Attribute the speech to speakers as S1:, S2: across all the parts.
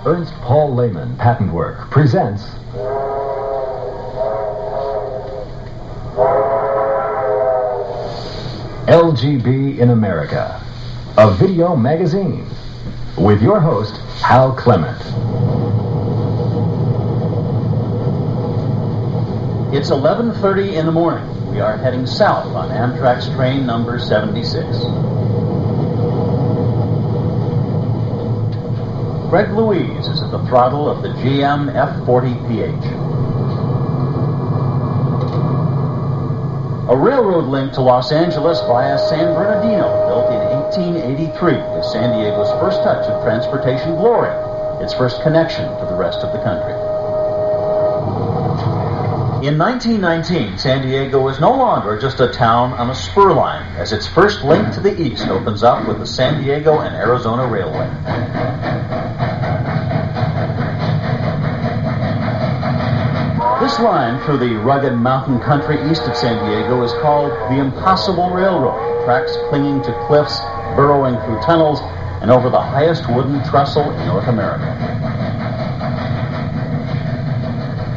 S1: Ernst Paul Lehman Patent Work presents LGB in America, a video magazine, with your host, Hal Clement.
S2: It's 11:30 in the morning. We are heading south on Amtrak's train number 76. Greg Louise is at the throttle of the GM F40PH. A railroad link to Los Angeles via San Bernardino, built in 1883, is San Diego's first touch of transportation glory, its first connection to the rest of the country. In 1919, San Diego is no longer just a town on a spur line, as its first link to the east opens up with the San Diego and Arizona Railway. This line through the rugged mountain country east of San Diego is called the Impossible Railroad, tracks clinging to cliffs, burrowing through tunnels, and over the highest wooden trestle in North America.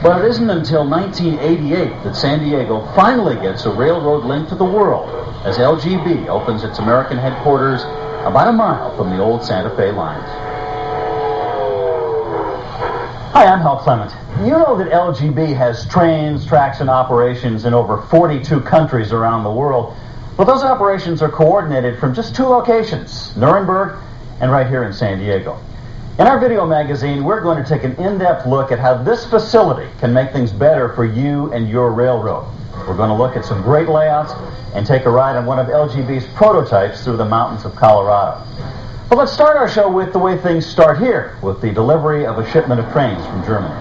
S2: But it isn't until 1988 that San Diego finally gets a railroad link to the world, as L.G.B. opens its American headquarters about a mile from the old Santa Fe lines. Hi, I'm Hal Clement. You know that L.G.B. has trains, tracks, and operations in over 42 countries around the world. Well, those operations are coordinated from just two locations, Nuremberg and right here in San Diego. In our video magazine, we're going to take an in-depth look at how this facility can make things better for you and your railroad. We're going to look at some great layouts and take a ride on one of L.G.B.'s prototypes through the mountains of Colorado. But let's start our show with the way things start here, with the delivery of a shipment of trains from Germany.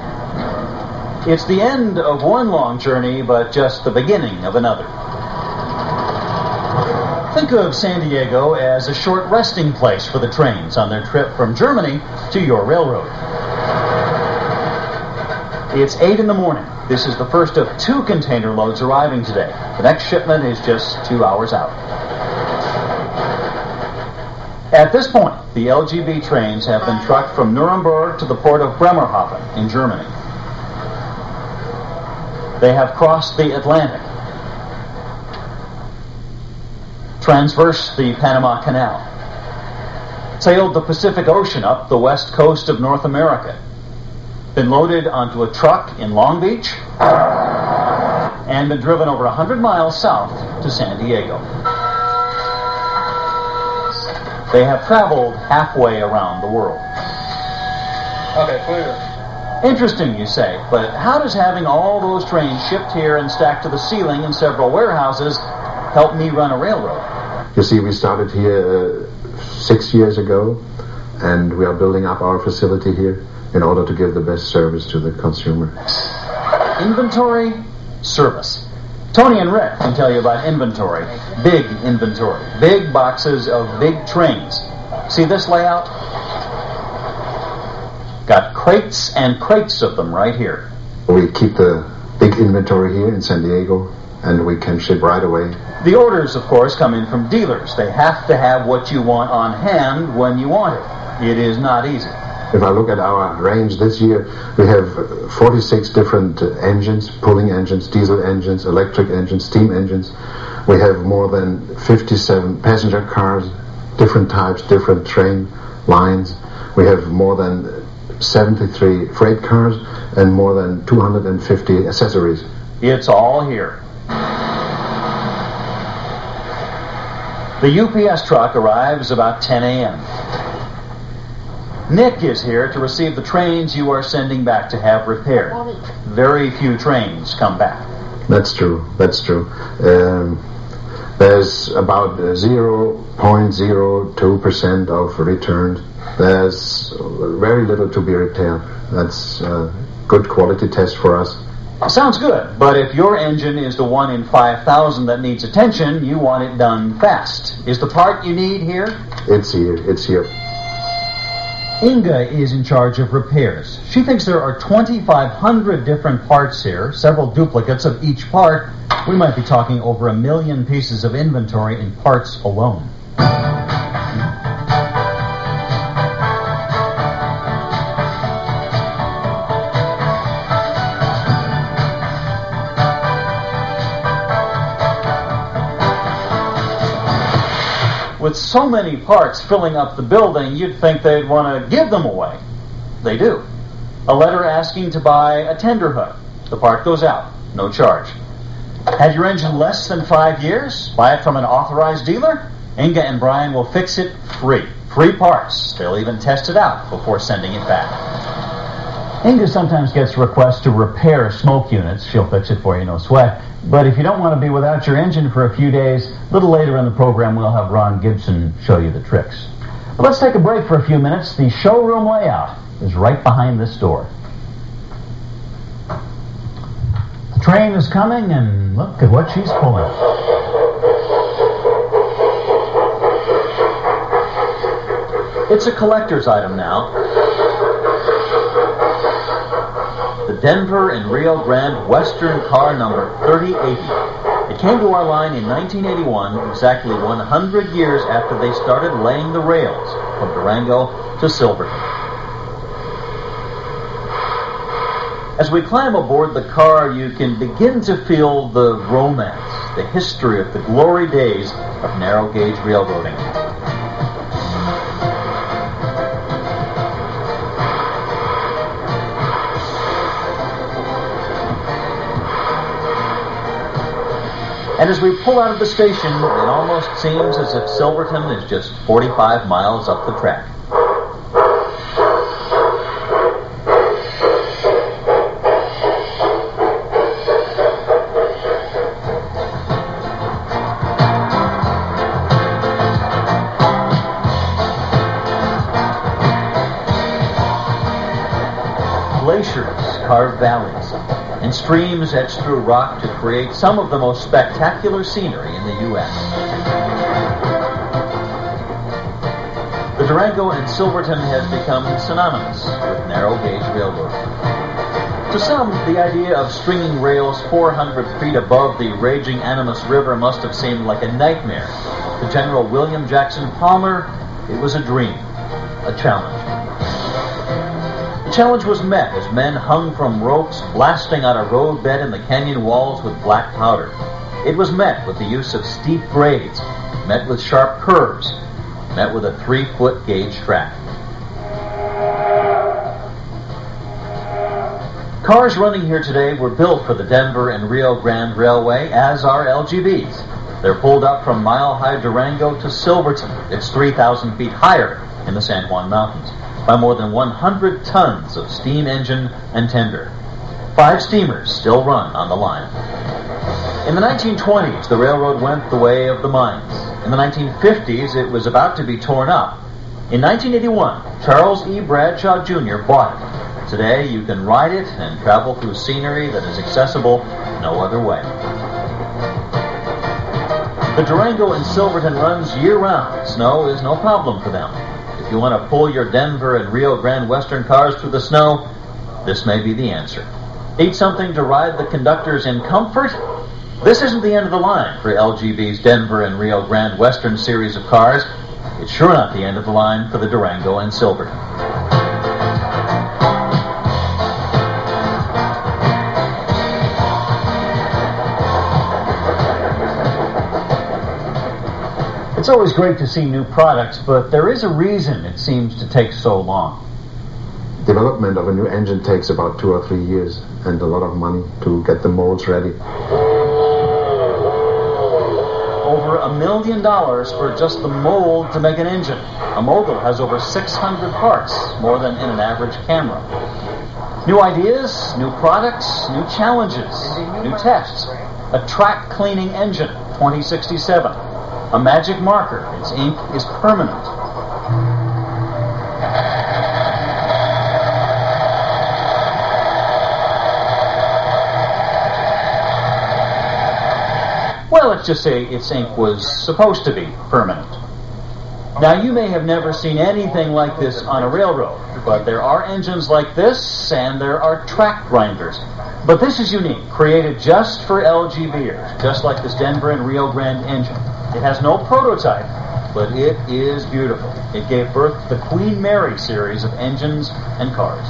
S2: It's the end of one long journey, but just the beginning of another. Think of San Diego as a short resting place for the trains on their trip from Germany to your railroad. It's 8 in the morning. This is the first of 2 container loads arriving today. The next shipment is just 2 hours out. At this point, the L.G.B. trains have been trucked from Nuremberg to the port of Bremerhaven in Germany. They have crossed the Atlantic, traversed the Panama Canal, sailed the Pacific Ocean up the west coast of North America, been loaded onto a truck in Long Beach, and been driven over 100 miles south to San Diego. They have traveled halfway around the world.
S3: Okay, clear.
S2: Interesting, you say, but how does having all those trains shipped here and stacked to the ceiling in several warehouses help me run a railroad?
S4: You see, we started here 6 years ago, and we are building up our facility here in order to give the best service to the consumer.
S2: Inventory, service. Tony and Rick can tell you about inventory. Big inventory. Big boxes of big trains. See this layout? Got crates and crates of them right here.
S4: We keep the big inventory here in San Diego, and we can ship right away.
S2: The orders, of course, come in from dealers. They have to have what you want on hand when you want it. It is not easy.
S4: If I look at our range this year, we have 46 different engines, pulling engines, diesel engines, electric engines, steam engines. We have more than 57 passenger cars, different types, different train lines. We have more than 73 freight cars and more than 250 accessories.
S2: It's all here. The UPS truck arrives about 10 a.m. Nick is here to receive the trains you are sending back to have repaired. Very few trains come back.
S4: That's true. There's about 0.02% of returns. There's very little to be repaired. That's a good quality test for us.
S2: Sounds good, but if your engine is the one in 5,000 that needs attention, you want it done fast. Is the part you need here?
S4: It's here.
S2: Inga is in charge of repairs. She thinks there are 2,500 different parts here, several duplicates of each part. We might be talking over 1 million pieces of inventory in parts alone. with so many parts filling up the building, you'd think they'd want to give them away. They do. A letter asking to buy a tender hook. The part goes out, no charge. Had your engine less than 5 years? Buy it from an authorized dealer? Inga and Brian will fix it free. Free parts. They'll even test it out before sending it back. Inga sometimes gets requests to repair smoke units. She'll fix it for you, no sweat. But if you don't want to be without your engine for a few days, a little later in the program we'll have Ron Gibson show you the tricks. But let's take a break for a few minutes. The showroom layout is right behind this door. The train is coming, and look at what she's pulling. It's a collector's item now. The Denver and Rio Grande Western car number 3080. It came to our line in 1981, exactly 100 years after they started laying the rails from Durango to Silverton. As we climb aboard the car, you can begin to feel the romance, the history of the glory days of narrow gauge railroading. And as we pull out of the station, it almost seems as if Silverton is just 45 miles up the track. Glaciers carve valleys, and streams etched through rock to create some of the most spectacular scenery in the U.S. The Durango and Silverton has become synonymous with narrow gauge railroading. To some, the idea of stringing rails 400 feet above the raging Animas River must have seemed like a nightmare. To General William Jackson Palmer, it was a dream, a challenge. The challenge was met as men hung from ropes blasting out a roadbed in the canyon walls with black powder. It was met with the use of steep grades, met with sharp curves, met with a 3-foot gauge track. Cars running here today were built for the Denver and Rio Grande Railway, as are LGBs. They're pulled up from mile-high Durango to Silverton. It's 3,000 feet higher in the San Juan Mountains, by more than 100 tons of steam engine and tender. 5 steamers still run on the line. In the 1920s, the railroad went the way of the mines. In the 1950s, it was about to be torn up. In 1981, Charles E. Bradshaw Jr. bought it. Today, you can ride it and travel through scenery that is accessible no other way. The Durango and Silverton runs year-round. Snow is no problem for them. If you want to pull your Denver and Rio Grande Western cars through the snow, this may be the answer. Need something to ride the conductors in comfort? This isn't the end of the line for LGB's Denver and Rio Grande Western series of cars. It's sure not the end of the line for the Durango and Silverton. It's always great to see new products, but there is a reason it seems to take so long.
S4: Development of a new engine takes about 2 or 3 years and a lot of money to get the molds ready.
S2: Over $1 million for just the mold to make an engine. A mogul has over 600 parts, more than in an average camera. New ideas, new products, new challenges, new tests. A track cleaning engine, 2067. A magic marker. Its ink is permanent. Well, let's just say its ink was supposed to be permanent. Now, you may have never seen anything like this on a railroad, but there are engines like this, and there are track grinders. But this is unique, created just for LGBers, just like this Denver and Rio Grande engine. It has no prototype, but it is beautiful. It gave birth to the Queen Mary series of engines and cars.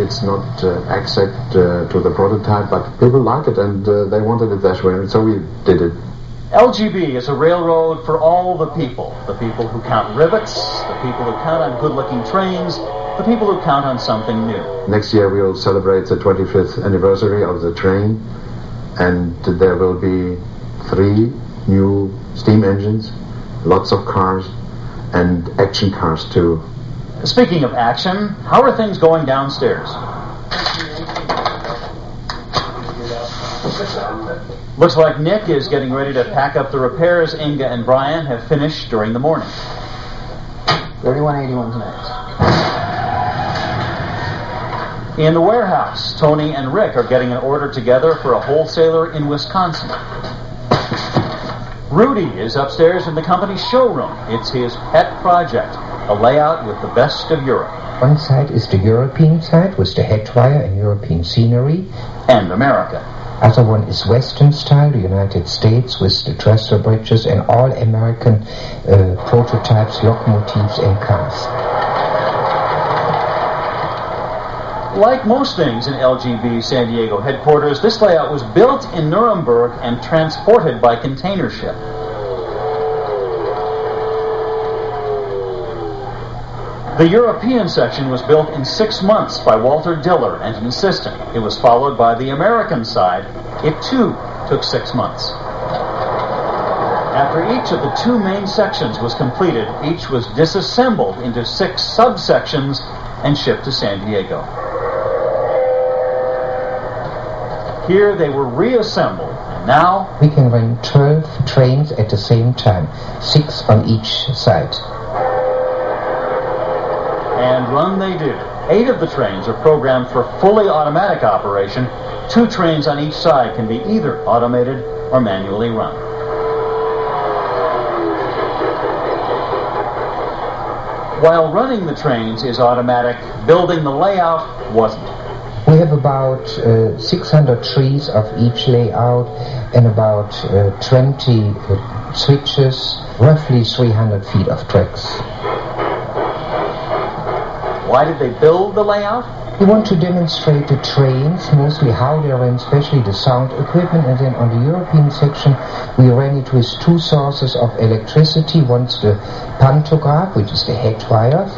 S4: It's not exact to the prototype, but people like it and they wanted it that way, so we did it.
S2: LGB is a railroad for all the people who count rivets, the people who count on good-looking trains, the people who count on something new.
S4: Next year we will celebrate the 25th anniversary of the train, and there will be 3 new steam engines, lots of cars, and action cars too.
S2: Speaking of action, how are things going downstairs? Looks like Nick is getting ready to pack up the repairs Inga and Brian have finished during the morning.
S5: 3181's next.
S2: In the warehouse, Tony and Rick are getting an order together for a wholesaler in Wisconsin. Rudy is upstairs in the company's showroom. It's his pet project, a layout with the best of Europe.
S6: One side is the European side with the headwire and European scenery.
S2: And America.
S6: Other one is Western style, the United States, with the trestle bridges and all American prototypes, locomotives and cars.
S2: Like most things in LGB San Diego headquarters, this layout was built in Nuremberg and transported by container ship. The European section was built in 6 months by Walter Diller and an assistant. It was followed by the American side. It too took 6 months. After each of the 2 main sections was completed, each was disassembled into 6 subsections and shipped to San Diego. Here they were reassembled, and now
S6: we can run 12 trains at the same time, 6 on each side.
S2: And run they do. 8 of the trains are programmed for fully automatic operation. 2 trains on each side can be either automated or manually run. While running the trains is automatic, building the layout wasn't.
S6: We have about 600 trees of each layout and about 20 switches, roughly 300 feet of tracks.
S2: Why did they build the layout?
S6: We want to demonstrate the trains, mostly how they run, especially the sound equipment, and then on the European section we ran it with 2 sources of electricity. One's the pantograph, which is the head wire.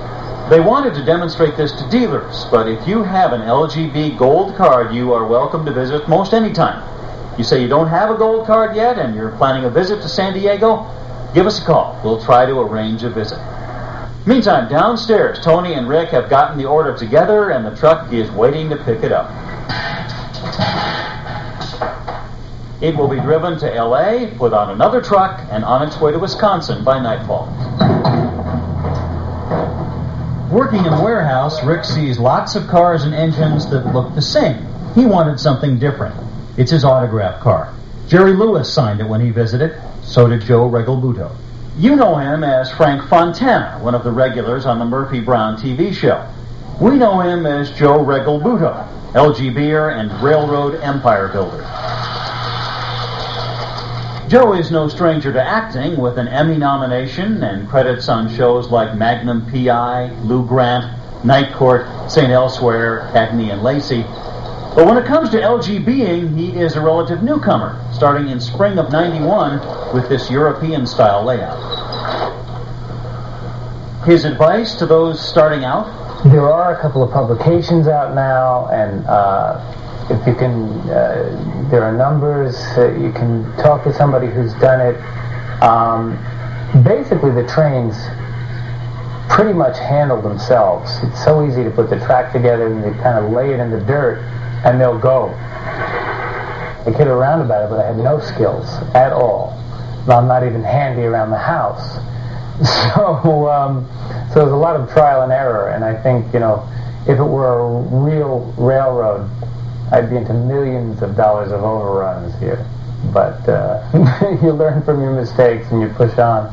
S2: They wanted to demonstrate this to dealers, but if you have an LGB gold card, you are welcome to visit most any time. You say you don't have a gold card yet and you're planning a visit to San Diego? Give us a call. We'll try to arrange a visit. Meantime, downstairs, Tony and Rick have gotten the order together and the truck is waiting to pick it up. It will be driven to L.A., put on another truck, and on its way to Wisconsin by nightfall. Working in the warehouse, Rick sees lots of cars and engines that look the same. He wanted something different. It's his autograph car. Jerry Lewis signed it when he visited. So did Joe Regalbuto. You know him as Frank Fontana, one of the regulars on the Murphy Brown TV show. We know him as Joe Regalbuto, LGBer and railroad empire builder. Joe is no stranger to acting, with an Emmy nomination and credits on shows like Magnum P.I., Lou Grant, Night Court, St. Elsewhere, Cagney and Lacey. But when it comes to LGBing, he is a relative newcomer, starting in spring of '91 with this European-style layout. His advice to those starting out?
S5: There are a couple of publications out now, and if you can, there are numbers. You can talk to somebody who's done it. Basically, the trains pretty much handle themselves. It's so easy to put the track together and you kind of lay it in the dirt, and they'll go. I kid around about it, but I had no skills at all. I'm not even handy around the house. So there's a lot of trial and error, and I think, you know, if it were a real railroad, I'd be into millions of dollars of overruns here. But you learn from your mistakes and you push on.